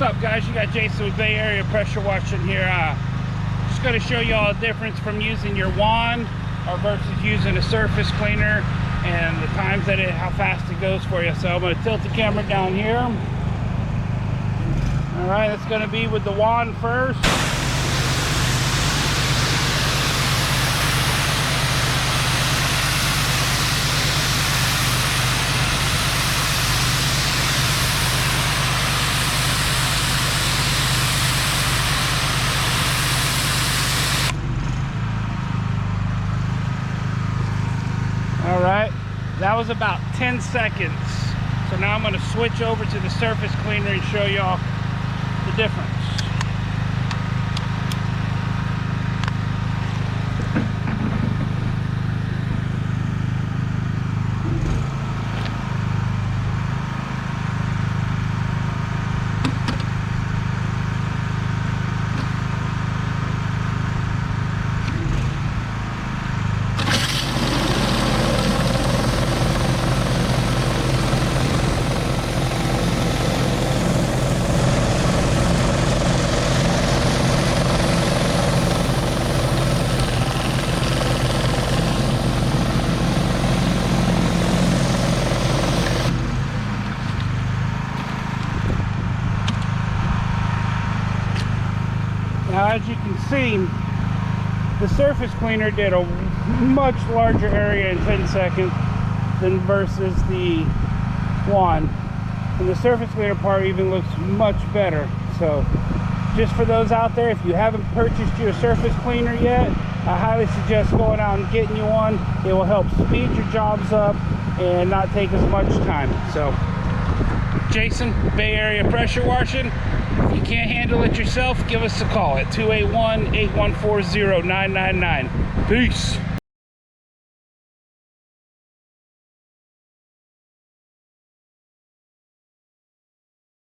What's up, guys? You got Jason with Bay Area Pressure Washing here. Just going to show you all the difference from using your wand or versus using a surface cleaner, and the times that how fast it goes for you. So I'm going to tilt the camera down here. All right, it's going to be with the wand first. All right, that was about 10 seconds. So now I'm going to switch over to the surface cleaner and show y'all the difference. Now, as you can see, the surface cleaner did a much larger area in 10 seconds than versus the wand. And the surface cleaner part even looks much better. So, just for those out there, if you haven't purchased your surface cleaner yet, I highly suggest going out and getting you one. It will help speed your jobs up and not take as much time. So, Jason, Bay Area Pressure Washing. If you can't handle it yourself, give us a call at 281-814-0999. Peace.